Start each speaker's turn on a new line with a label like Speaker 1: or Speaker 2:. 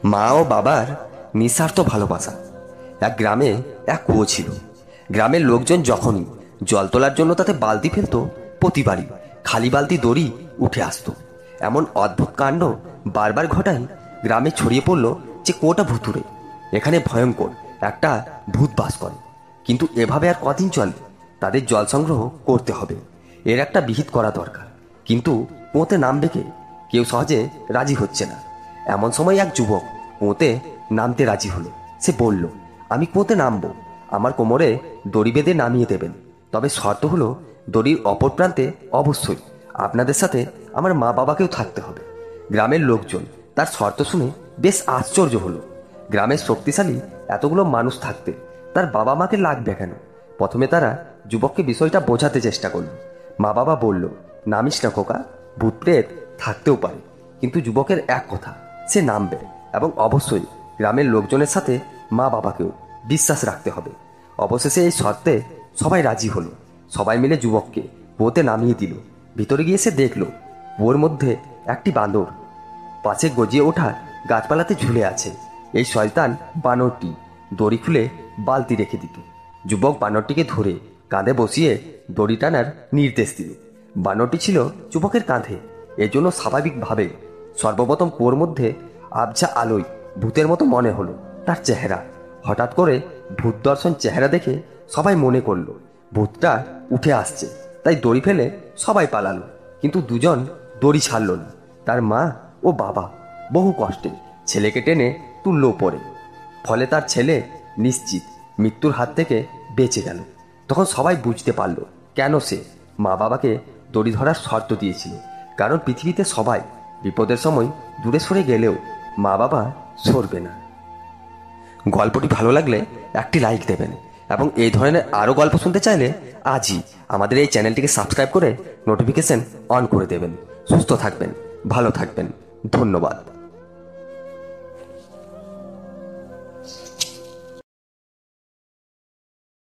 Speaker 1: মা ও বাবার নিঃস্বার্থ ভালোবাসা। এক গ্রামে এক কুয়ো ছিল। গ্রামের লোকজন যখনই জল তোলার জন্য তাতে বালতি ফেলতো, প্রতিবারই খালি বালতি দড়ি উঠে আসতো। এমন অদ্ভুত কাণ্ড বারবার ঘটায় গ্রামে ছড়িয়ে পড়ল যে কুয়োটা ভুতুড়ে, এখানে ভয়ঙ্কর একটা ভূত বাস করে। কিন্তু এভাবে আর কদিন চলে? তাদের জল সংগ্রহ করতে হবে, এর একটা বিহিত করা দরকার। কিন্তু কুয়োতে নামবে কে? কেউ সহজে রাজি হচ্ছে না। এমন সময় এক যুবক কুয়োতে নামতে রাজি হলো। সে বলল, আমি কুয়োতে নামবো, আমার কোমরে দড়ি বেঁধে নামিয়ে দেবেন। তবে শর্ত হলো, দড়ির অপর প্রান্তে অবশ্যই আপনাদের সাথে আমার মা বাবাকেও থাকতে হবে। গ্রামের লোকজন তার শর্ত শুনে বেশ আশ্চর্য হলো। গ্রামের শক্তিশালী এতগুলো মানুষ থাকতে তার বাবা মাকে লাগবে কেন? প্রথমে তারা যুবককে বিষয়টা বোঝাতে চেষ্টা করল। মা বাবা বলল, নামিস না খোকা, ভূত প্রেত থাকতেও পারে। কিন্তু যুবকের এক কথা, সে নামবে এবং অবশ্যই গ্রামের লোকজনের সাথে মা বাবাকেও বিশ্বাস রাখতে হবে। অবশেষে এই শর্তে সবাই রাজি হলো। সবাই মিলে যুবককে কুয়োতে নামিয়ে দিল। ভিতরে গিয়ে সে দেখল কুয়োর মধ্যে একটি বাঁদর পাশে গজিয়ে ওঠা গাছপালাতে ঝুলে আছে। এই শয়তান বানরটি দড়ি খুলে বালতি রেখে দিত। যুবক বানরটিকে ধরে কাঁধে বসিয়ে দড়ি টানার নির্দেশ দিল। বানরটি ছিল যুবকের কাঁধে, এজন্য স্বাভাবিকভাবে সর্বপ্রথম কুয়োর মধ্যে আবছা আলোয় ভূতের মতো মনে হলো তার চেহারা। হঠাৎ করে ভূত দর্শন চেহারা দেখে সবাই মনে করলো ভূতটা উঠে আসছে, তাই দড়ি ফেলে সবাই পালালো। কিন্তু দুজন দড়ি ছাড়ল না। তার মা ও বাবা বহু কষ্টে ছেলেকে টেনে তুলল পড়ে। ফলে তার ছেলে নিশ্চিত মৃত্যুর হাত থেকে বেঁচে গেল। তখন সবাই বুঝতে পারল কেন সে মা বাবাকে দড়ি ধরার শর্ত দিয়েছিল। কারণ পৃথিবীতে সবাই বিপদের সময় দূরে সরে গেলেও মা বাবা সরবে না। গল্পটি ভালো লাগলে একটি লাইক দেবেন এবং এই ধরনের আরও গল্প শুনতে চাইলে আজই আমাদের এই চ্যানেলটিকে সাবস্ক্রাইব করে নোটিফিকেশন অন করে দেবেন। সুস্থ থাকবেন, ভালো থাকবেন, ধন্যবাদ।